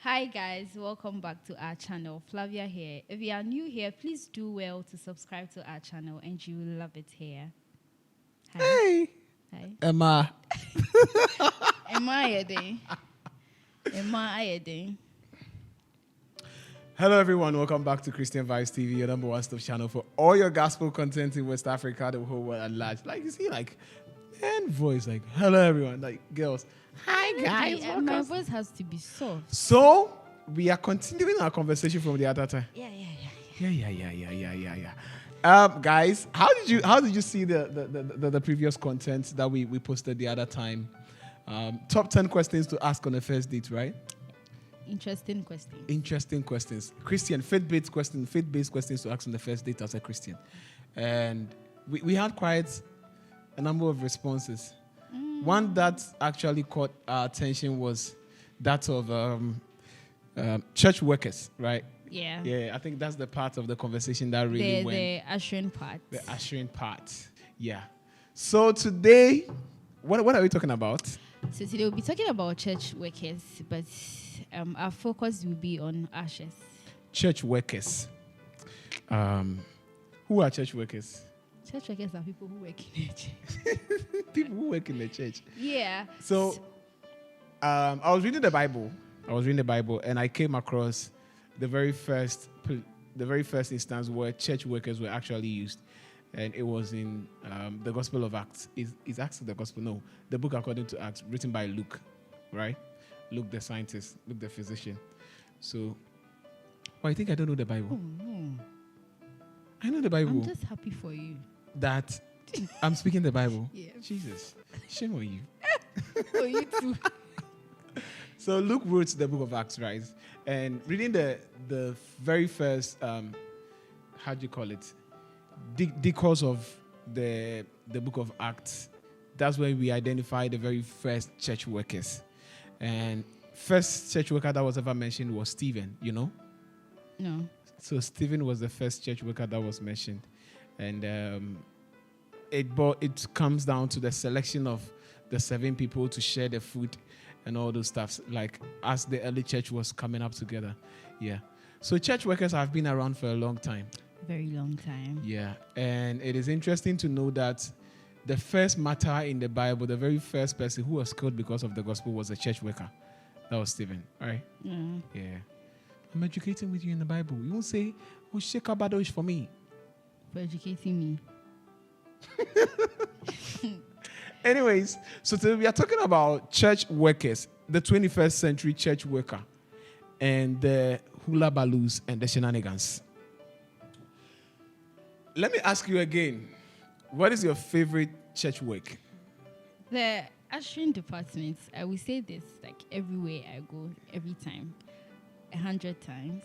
Hi guys, welcome back to our channel. Flavia here. If you are new here, please do well to subscribe to our channel and you will love it here. Hi. Hey, Hi. Emma. Emma Ayede. Emma Ayede. Hello, everyone. Welcome back to Christian Vibes TV, your number one stuff channel for all your gospel content in West Africa, the whole world at large. Like, you see, like, man voice, like, hello, everyone. Like, girls, hi, guys. My voice has to be soft. So, we are continuing our conversation from the other time. Yeah. Guys, how did you see the previous content that we posted the other time? Top 10 questions to ask on a first date, right? Interesting questions. Christian, faith-based questions to ask on the first date as a Christian. And we had quite a number of responses. One that actually caught our attention was that of church workers, right? Yeah. Yeah, I think that's the part of the conversation that really went. The ushering part. The ushering part. Yeah. So today, what are we talking about? So today we'll be talking about church workers, but our focus will be on ushers. Church workers. Who are church workers? Church workers are people who work in the church. People who work in the church. Yeah. So, I was reading the Bible, and I came across the very first instance where church workers were actually used, and it was in the Gospel of Acts. Is Acts the Gospel? No, the book according to Acts, written by Luke, right? Luke the scientist, Luke the physician. So, I think I don't know the Bible. Oh, no. I know the Bible. I'm just happy for you. That I'm speaking the Bible. Yeah. Jesus, shame on you. For you too. So Luke wrote the book of Acts, right? And reading the very first, how do you call it? Discourse of the book of Acts. That's when we identify the very first church workers. And first church worker that was ever mentioned was Stephen, you know? No. So Stephen was the first church worker that was mentioned. And it comes down to the selection of the 7 people to share the food and all those stuffs, like as the early church was coming up together. Yeah. So church workers have been around for a long time. Very long time. Yeah. And it is interesting to know that the first martyr in the Bible, the very first person who was killed because of the gospel was a church worker. That was Stephen, right? Mm. Yeah. I'm educating with you in the Bible. You won't say, oh, Sheikh Abadosh for me. For educating me. Anyways, so today we are talking about church workers, the 21st century church worker, and the hula baloos and the shenanigans. Let me ask you again, what is your favorite church work? The ushering department, I will say this like everywhere I go, every time, 100 times.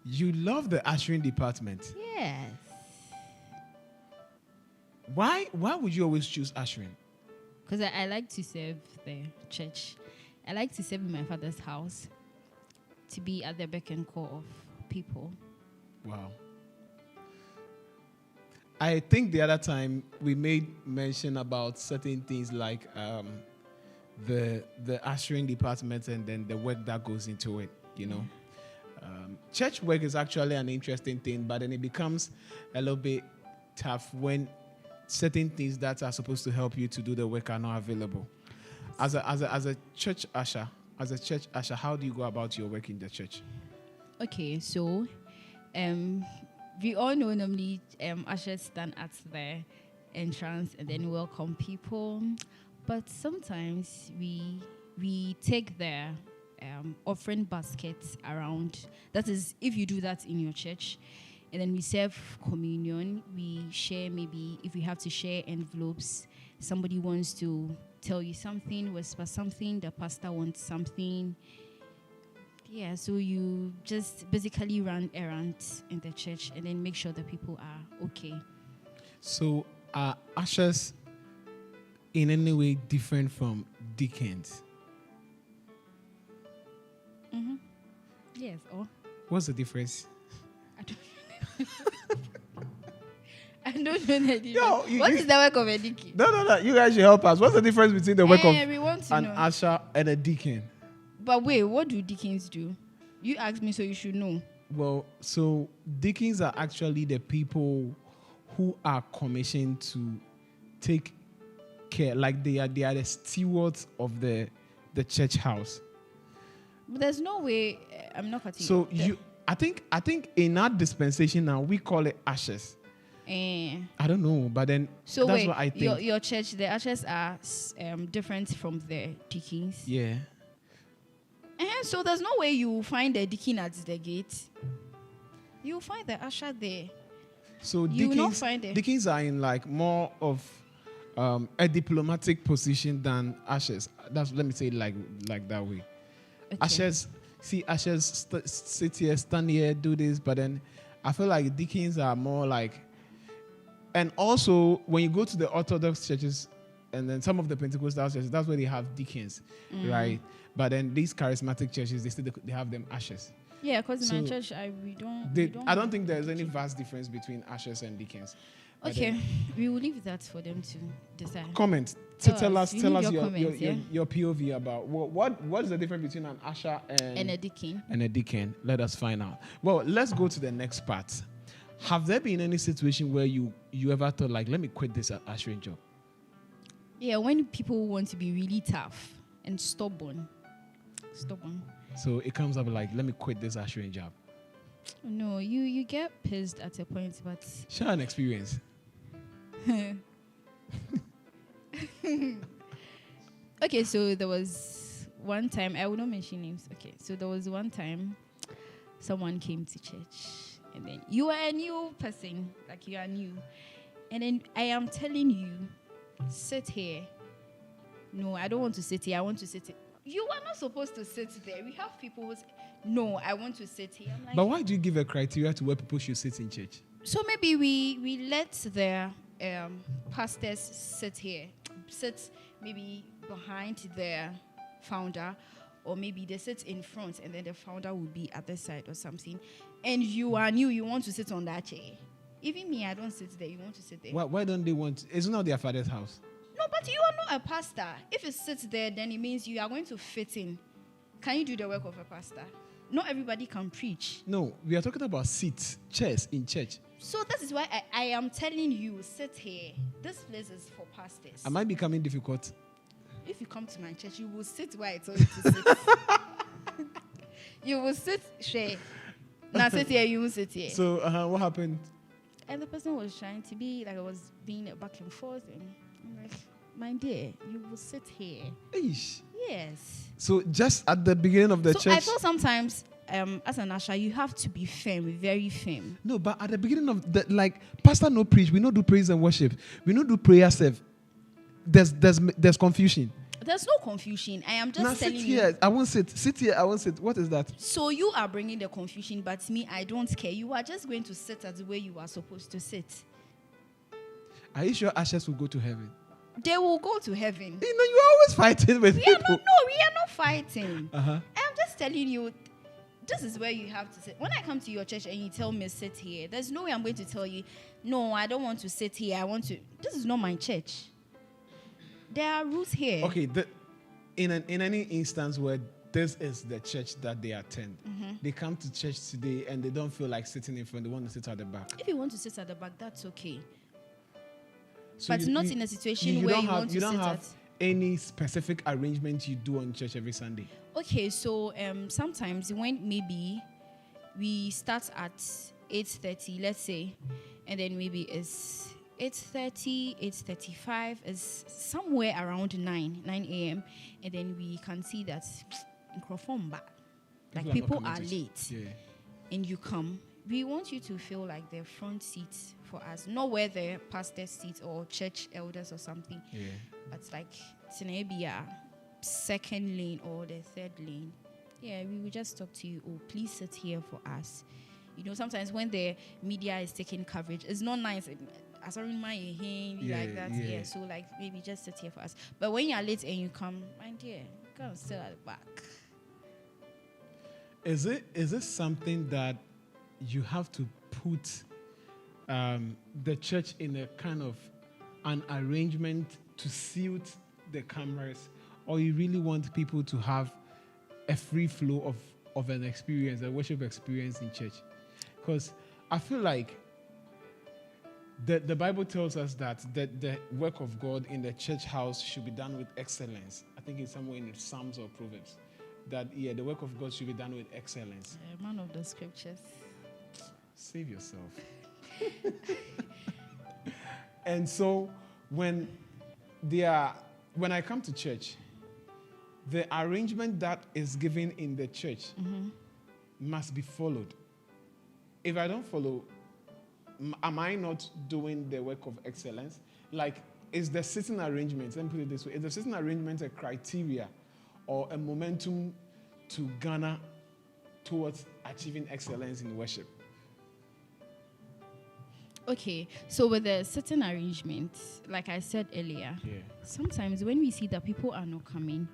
You love the ushering department. Yes. Why would you always choose ushering? Because I like to serve the church. I like to serve in my father's house, to be at the beck and call of people. Wow. I think the other time we made mention about certain things like the ushering department and then the work that goes into it, you know. Church work is actually an interesting thing, but then it becomes a little bit tough when certain things that are supposed to help you to do the work are not available. As a church usher, how do you go about your work in the church? Okay, so we all know normally ushers stand at the entrance and then welcome people, but sometimes we take their offering baskets around. That is, if you do that in your church. And then we serve communion. We share, maybe if we have to share envelopes, somebody wants to tell you something, whisper something, the pastor wants something. Yeah, so you just basically run errands in the church and then make sure the people are okay. So are ushers in any way different from deacons? Mm-hmm. Yes, or? What's the difference? I don't I don't know the difference. Yo, what is the work of a deacon? No. You guys should help us. What's the difference between the work of we want to an know. usher and a deacon? But wait, what do deacons do? You asked me, so you should know. Well, so deacons are actually the people who are commissioned to take care, like they are the stewards of the church house. But there's no way. I'm not cutting. So I think in our dispensation now we call it ushers. I don't know, but then so that's wait, what I think. Your church, the ushers are different from the deacons. Yeah. And so there's no way you will find the deacon at the gate. You will find the usher there. So you will not find it. Deacons are in like more of a diplomatic position than ushers. Let me say it like that way. Okay. Ushers sit here, stand here, do this, but then I feel like deacons are more like. And also, when you go to the Orthodox churches and then some of the Pentecostal churches, that's where they have deacons, right? But then these charismatic churches, they have them ushers. Yeah, because in my church, I don't think there's any vast difference between ushers and deacons. Okay, we will leave that for them to decide. Comment. Tell us your POV about what is the difference between an usher and a deacon. And a deacon. Let us find out. Well, let's go to the next part. Have there been any situation where you ever thought, like, let me quit this ushering job? Yeah, when people want to be really tough and stubborn. So it comes up like, let me quit this ushering job. No, you get pissed at a point, but... Share an experience. Okay, so there was one time, I will not mention names. Okay, so there was one time someone came to church. And then you are a new person, like you are new. And then I am telling you, sit here. No, I don't want to sit here. I want to sit here. You are not supposed to sit there. We have people who say, no, I want to sit here. I'm like, but why do you give a criteria to where people should sit in church? So maybe we let the pastors sit maybe behind their founder, or maybe they sit in front and then the founder will be at the side or something. And you are new, you want to sit on that chair. Even me, I don't sit there. You want to sit there. Why don't they want? It's not their father's house. No, but you are not a pastor. If you sit there, then it means you are going to fit in. Can you do the work of a pastor? Not everybody can preach. No, we are talking about seats, chairs in church. So that is why I am telling you, sit here. This place is for pastors. Am I becoming difficult? If you come to my church, you will sit where I told you to sit. You will sit straight. Now sit here, you will sit here. So what happened? And the person was trying to be like, I was being back and forth, and I'm like, my dear, you will sit here. Eesh. Yes. So just at the beginning of the church. I feel sometimes, as an usher, you have to be firm, very firm. No, but at the beginning of the pastor no preach, we no do praise and worship, we no do prayer serve. There's confusion. There's no confusion. I am just telling you. Sit here. I won't sit. Sit here. I won't sit. What is that? So you are bringing the confusion, but me, I don't care. You are just going to sit at the way you are supposed to sit. Are you sure ushers will go to heaven? They will go to heaven. You know, you're always fighting with people. We are not fighting. I'm just telling you, this is where you have to sit. When I come to your church and you tell me sit here, there's no way I'm going to tell you, no, I don't want to sit here. I want to. This is not my church. There are rules here. Okay, in any instance where this is the church that they attend, they come to church today and they don't feel like sitting in front. They want to sit at the back. If you want to sit at the back, that's okay. So but not in a situation where you want to sit at. You don't have any specific arrangement you do on church every Sunday? Okay, so sometimes when maybe we start at 8:30, let's say, and then maybe it's 8:30, 8:35, is somewhere around 9 a.m. And then we can see that like people are late. Yeah. And you come. We want you to feel like the front seat for us, not where the pastor's seat or church elders or something. Yeah. But like it's maybe a second lane or the third lane. Yeah, we will just talk to you. Oh, please sit here for us. You know, sometimes when the media is taking coverage, it's not nice. I saw in my hand like that. Yeah. So like maybe just sit here for us. But when you're late and you come, my dear, go and sit at the back. Is it something that you have to put the church in a kind of an arrangement to suit the cameras, or you really want people to have a free flow of an experience, a worship experience in church. Because I feel like the Bible tells us that the work of God in the church house should be done with excellence. I think it's somewhere in Psalms or Proverbs. That, the work of God should be done with excellence. Man of the scriptures. Save yourself. And so when I come to church, the arrangement that is given in the church must be followed. If I don't follow, am I not doing the work of excellence? Like, is the sitting arrangement, let me put it this way, is the sitting arrangement a criteria or a momentum to garner towards achieving excellence in worship? Okay, so with the certain arrangement, like I said earlier, sometimes when we see that people are not coming,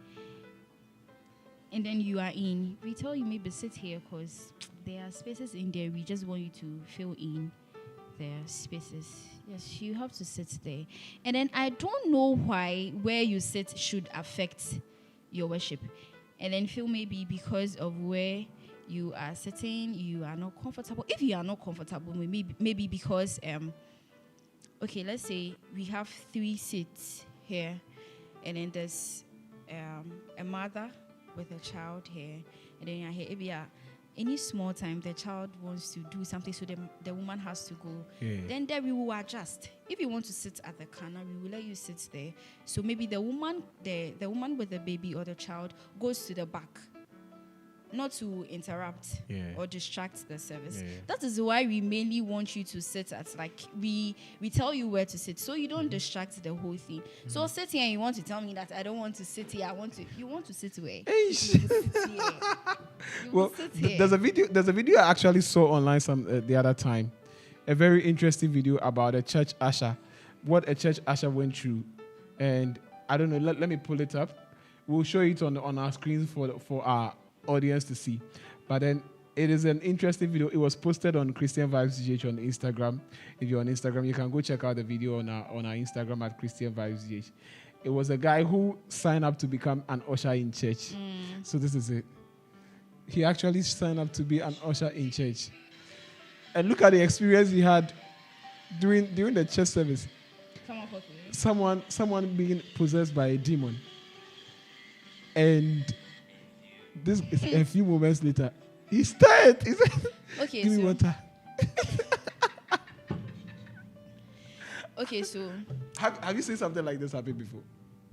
and then you are in, we tell you maybe sit here because there are spaces in there. We just want you to fill in their spaces. Yes, you have to sit there. And then I don't know why where you sit should affect your worship. And then feel maybe because of where you are sitting, you are not comfortable. If you are not comfortable, maybe because, okay, let's say we have 3 seats here, and then there's a mother with a child here, and then here, if you are any small time the child wants to do something, so the woman has to go. Then there we will adjust. If you want to sit at the corner, we will let you sit there. So maybe the woman with the baby or the child goes to the back, not to interrupt or distract the service. That is why we mainly want you to sit at, like, we tell you where to sit so you don't distract the whole thing. So sit here and you want to tell me that I don't want to sit here. You want to sit where? Well, there's a video I actually saw online the other time. A very interesting video about a church usher, what a church usher went through. And I don't know, let me pull it up. We'll show it on our screens for our audience to see. But then it is an interesting video. It was posted on Christian Vibes GH on Instagram. If you're on Instagram, you can go check out the video on our Instagram at Christian Vibes GH. It was a guy who signed up to become an usher in church. So this is it. He actually signed up to be an usher in church. And look at the experience he had during the church service. Someone being possessed by a demon. And this is a few moments later, he's tired. He said, okay, give me water. Okay, so have you seen something like this happen before?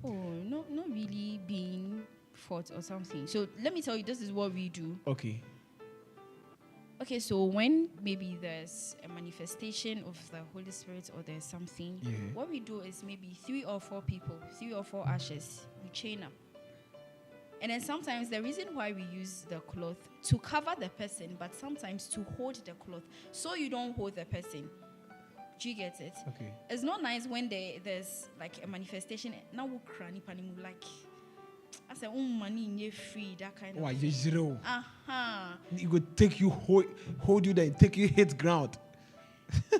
Oh, no, not really being fought or something. So let me tell you, this is what we do. Okay, so when maybe there's a manifestation of the Holy Spirit or there's something, what we do is maybe 3 or 4 people, 3 or 4 ushers, we chain up. And then sometimes the reason why we use the cloth to cover the person, but sometimes to hold the cloth so you don't hold the person. Do you get it? Okay. It's not nice when there's like a manifestation. Now we cranny panimu like I said, money in free, that kind of thing. Zero. It would take you hold you there, take you hit ground.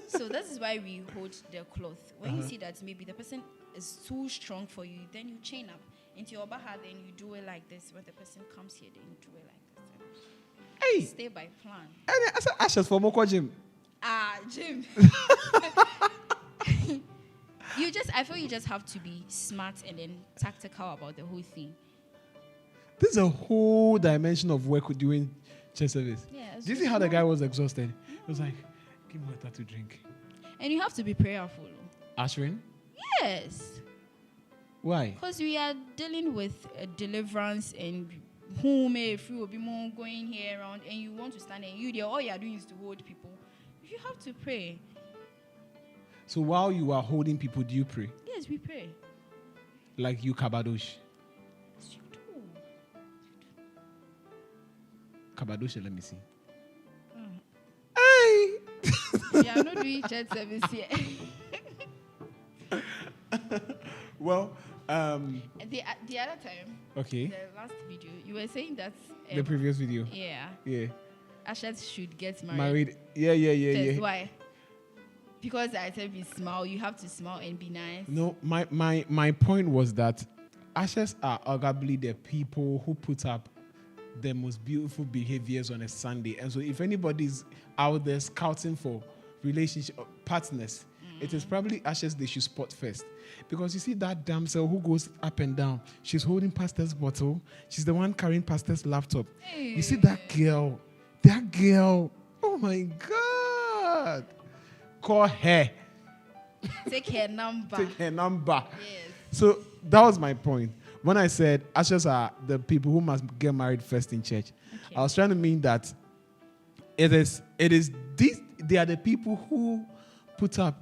So that is why we hold the cloth. When you see that maybe the person is too strong for you, then you chain up into your baha, then you do it like this. When the person comes here, then you do it like this. Hey, stay by plan. I said Ushers for Moko Gym. Jim. I feel you just have to be smart and then tactical about the whole thing. This is a whole dimension of work during church service. Yeah, do you see how the guy was exhausted? He was like, give me water to drink. And you have to be prayerful. Ushering? Yes. Why? Because we are dealing with deliverance and who may free will be more going here around and you want to stand there. All you are doing is to hold people. You have to pray. So while you are holding people, do you pray? Yes, we pray. Like you Kabadosh? Yes, you do. Kabadosh, let me see. Hey! We are not doing church service here. Well, the other time, okay, the last video, you were saying that the previous video, yeah, Ushers should get married. Yeah. Why? Because I said we smile, you have to smile and be nice. No, my point was that Ushers are arguably the people who put up the most beautiful behaviors on a Sunday. And so if anybody's out there scouting for relationship partners, it is probably Ushers they should spot first. Because you see that damsel who goes up and down, she's holding pastor's bottle, she's the one carrying pastor's laptop. Hey. You see that girl, oh my God. Call her. Take her number. Take her number. Yes. So that was my point. When I said ushers are the people who must get married first in church, Okay. I was trying to mean that it is these, they are the people who put up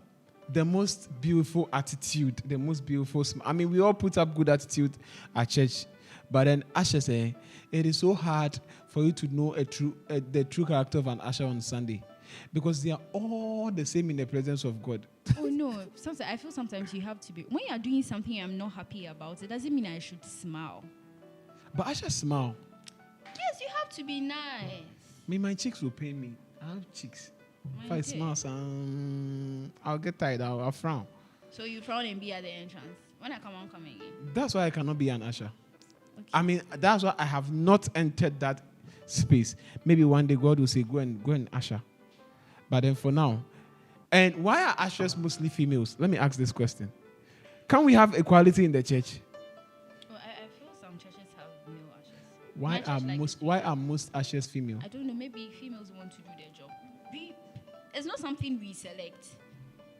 the most beautiful attitude, the most beautiful I mean, we all put up good attitude at church, but then ushers say it is so hard for you to know the true character of an usher on Sunday, because they are all the same in the presence of God. Oh no, I feel sometimes you have to be, when you are doing something I'm not happy about, it doesn't mean I should smile. But ushers smile. Yes, you have to be nice. My cheeks will pain me. I have cheeks. If I Okay. smile, I'll get tired. I'll frown. So you frown and be at the entrance. When I come again. That's why I cannot be an usher. Okay. I mean, that's why I have not entered that space. Maybe one day God will say, go and usher. But then for now. And why are ushers mostly females? Let me ask this question. Can we have equality in the church? Well, I feel some churches have male ushers. Why My church are most ushers female? I don't know, maybe females want to do their job. It's not something we select.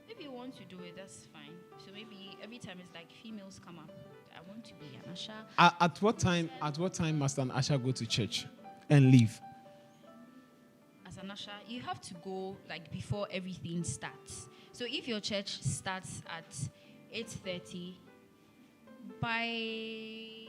If you want to do it, that's fine. So maybe every time it's like females come up, I want to be an usher. At what time must an usher go to church and leave? As an usher, you have to go like before everything starts. So if your church starts at 8:30, by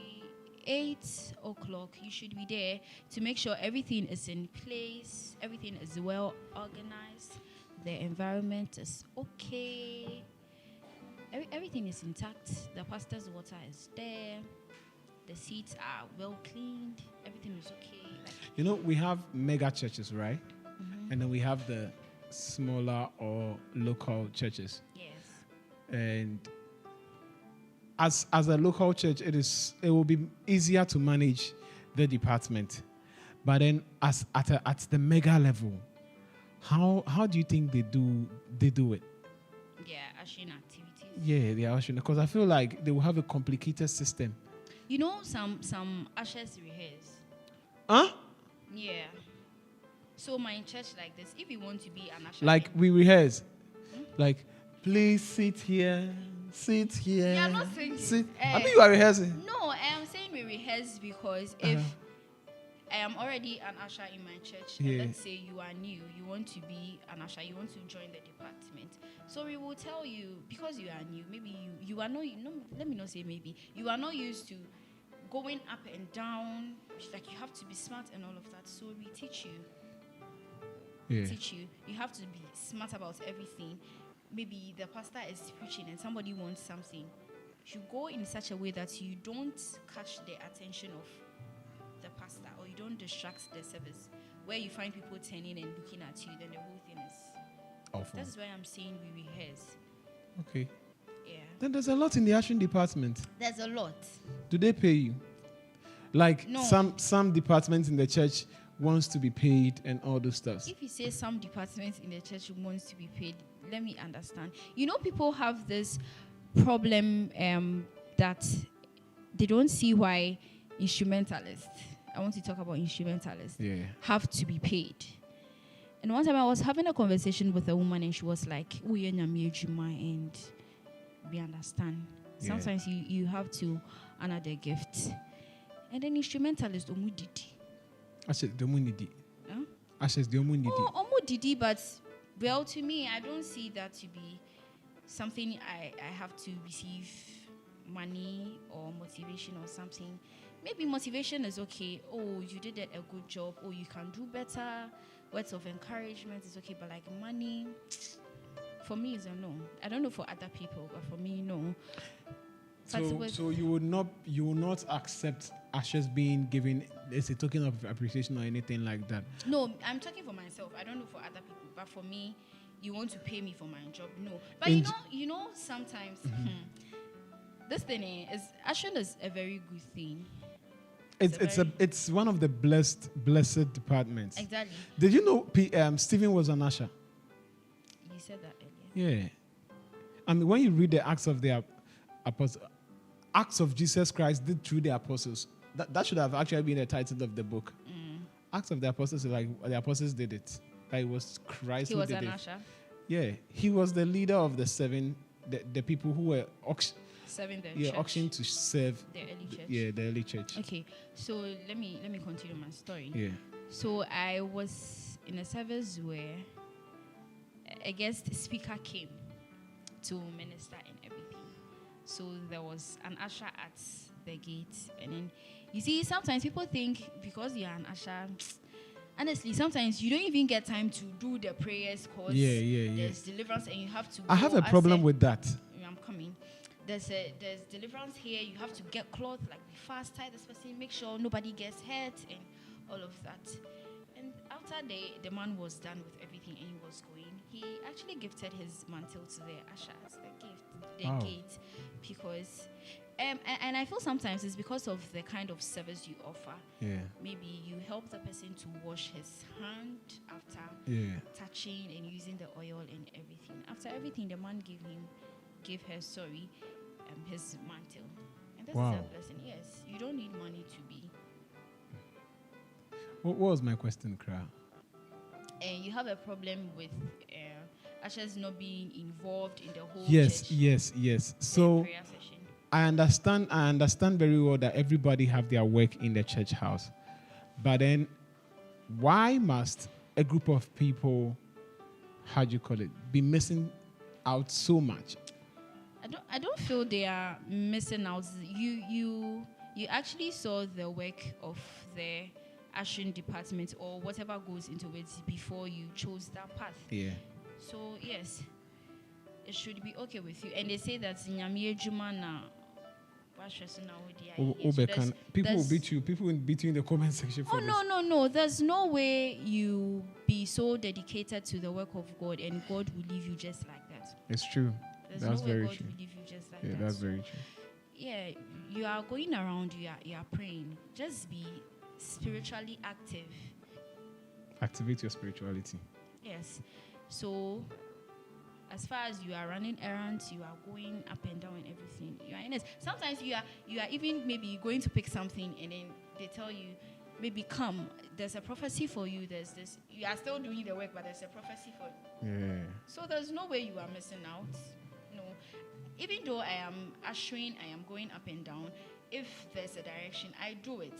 8 o'clock you should be there to make sure everything is in place, everything is well organized, the environment is okay, everything is intact, the pastor's water is there, the seats are well cleaned, everything is okay. You know, we have mega churches, right? Mm-hmm. And then we have the smaller or local churches. Yes. And as a local church, it will be easier to manage the department. But then at the mega level, how do you think they do it? Yeah, ushering activities. Yeah, they are ushering, because I feel like they will have a complicated system. You know, some ushers rehearse. Huh? Yeah. So my church like this, if you want to be an usher, Like we rehearse. Like, please sit here. Sit here. Yeah, I'm not saying sit. it. I mean, you are rehearsing. No, I am saying we rehearse because if I am already an usher in my church, and let's say you are new, you want to be an usher, you want to join the department. So we will tell you, because you are new, maybe you are not, let me not say maybe, you are not used to going up and down, like you have to be smart and all of that. So we teach you. Yeah. You have to be smart about everything. Maybe the pastor is preaching and somebody wants something. You go in such a way that you don't catch the attention of the pastor, or you don't distract the service, where you find people turning and looking at you, then the whole thing is awful. That's why I'm saying we rehearse. Okay. Yeah. Then there's a lot in the ushering department. There's a lot. Do they pay you? Like No. some departments in the church wants to be paid and all those stuff. If you say some departments in the church wants to be paid, let me understand. You know, people have this problem that they don't see why instrumentalists, I want to talk about instrumentalists, have to be paid. And one time I was having a conversation with a woman and she was like, oh, yeah, and we understand. Sometimes you have to honor the gift. And then instrumentalists, I said, the money did. Huh? I said, the money did. Oh, didi, but well, to me, I don't see that to be something I have to receive money or motivation or something. Maybe motivation is okay. Oh, you did a good job. Oh, you can do better. Words of encouragement is okay, but like money, for me, is a no. I don't know for other people, but for me, no. So you will not accept ushers being given as a token of appreciation or anything like that? No, I'm talking for myself. I don't know for other people, but for me, you want to pay me for my job? No. But you know, sometimes this thing is ushering is a very good thing. It's one of the blessed departments. Exactly. Did you know Stephen was an usher? You said that earlier. Yeah. I mean, when you read the Acts of the Apostles, Acts of Jesus Christ did through the apostles. That should have actually been the title of the book. Acts of the Apostles, like the apostles did it. Like it was Christ He who was did an it. usher. Yeah, he was the leader of the seven, the people who were Serving the church. auctioned to serve The early church. the early church. Okay, so let me continue my story. Yeah. So I was in a service where a guest speaker came to minister and everything. So there was an usher at the gate, and then you see sometimes people think because you're an usher, honestly sometimes you don't even get time to do the prayers because there's deliverance and you have to. I have a problem with that. I'm coming. There's deliverance here. You have to get cloth, like be fast, tie this person, make sure nobody gets hurt, and all of that. And after the man was done with everything and he was going, he actually gifted his mantle to the ushers, the gate, because and I feel sometimes it's because of the kind of service you offer. Yeah. Maybe you help the person to wash his hand after touching and using the oil and everything. After everything, the man gave her his mantle. And that's a blessing. Yes, you don't need money to be. What was my question, Kra? And you have a problem with ushers not being involved in the whole Yes. church So prayer session. I understand very well that everybody have their work in the church house. But then why must a group of people, be missing out so much? I don't feel they are missing out. You actually saw the work of the ushering department or whatever goes into it before you chose that path. Yeah. So yes, it should be okay with you. And they say that Nyame Ejuma na people will beat you. People will beat you in the comment section for this. No. There's no way you be so dedicated to the work of God and God will leave you just like that. It's true. That's very true. Will leave you just like that. That's very true. Yeah, you are going around, you are praying. Just be spiritually active. Activate your spirituality. Yes. So as far as you are running errands, you are going up and down and everything. You are in it. Sometimes you are even maybe going to pick something and then they tell you, maybe come. There's a prophecy for you. There's this. You are still doing the work, but there's a prophecy for you. Yeah. So there's no way you are missing out. No. Even though I am ushering, I am going up and down. If there's a direction, I do it.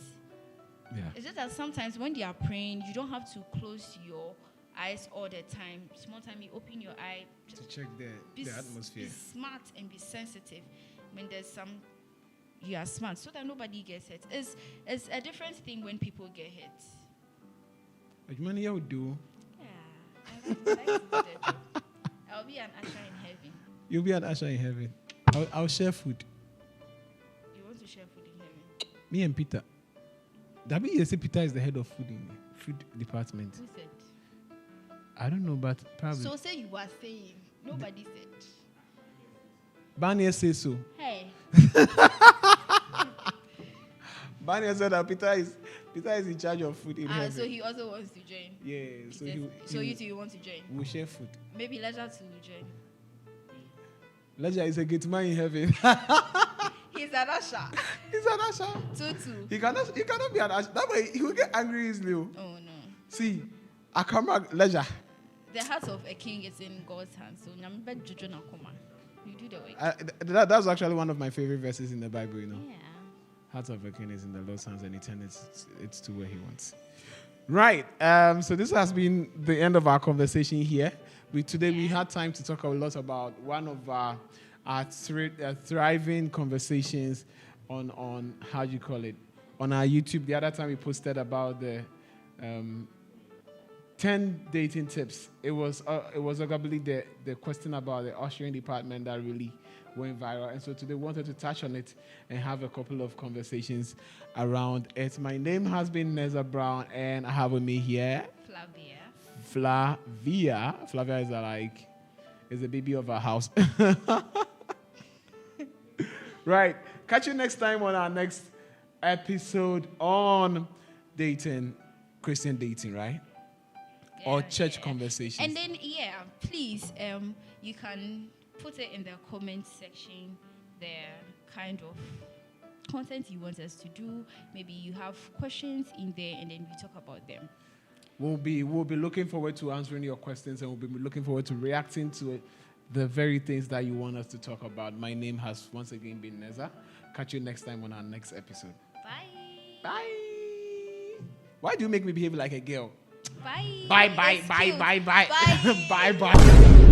Yeah. It's just that sometimes when they are praying, you don't have to close your eyes all the time. Small time you open your eye to check the atmosphere. Be smart and be sensitive. When there's some, you are smart so that nobody gets hit. It's a different thing when people get hit. What money you would do? Yeah, I like to do that. I'll be an usher in heaven. You'll be an usher in heaven. I'll share food. You want to share food in heaven? Me and Peter. That means you say Peter is the head of food in the food department. Who said? I don't know, but probably. So say you were saying. Nobody said. Barney says so. Hey. Barney said that Peter is in charge of food in heaven. So he also wants to join. Yeah. So you two want to join? We'll share food. Maybe Leisure to join. Leisure is a gate man in heaven. He's an usher. He's an usher. Tutu. He cannot be an usher. That way he will get angry easily. Oh no. See, I come back Leisure. The heart of a king is in God's hands. So you do the work. That's actually one of my favorite verses in the Bible, you know. Yeah. Heart of a king is in the Lord's hands and it's to where he wants. Right. So this has been the end of our conversation here. Today we had time to talk a lot about one of our thriving conversations on on our YouTube. The other time we posted about the 10 dating tips. It was probably the question about the ushering department that really went viral. And so today we wanted to touch on it and have a couple of conversations around it. My name has been Neza Brown, and I have with me here Flavia. Flavia is the baby of our house. Right. Catch you next time on our next episode on dating, Christian dating, right? Or church conversations. And then please, you can put it in the comment section, the kind of content you want us to do. Maybe you have questions in there, and then we talk about them. We'll be looking forward to answering your questions, and we'll be looking forward to reacting to the very things that you want us to talk about. My name has once again been Neza. Catch you next time on our next episode. Bye. Bye. Why do you make me behave like a girl? Bye. Bye. Bye. Bye. Bye.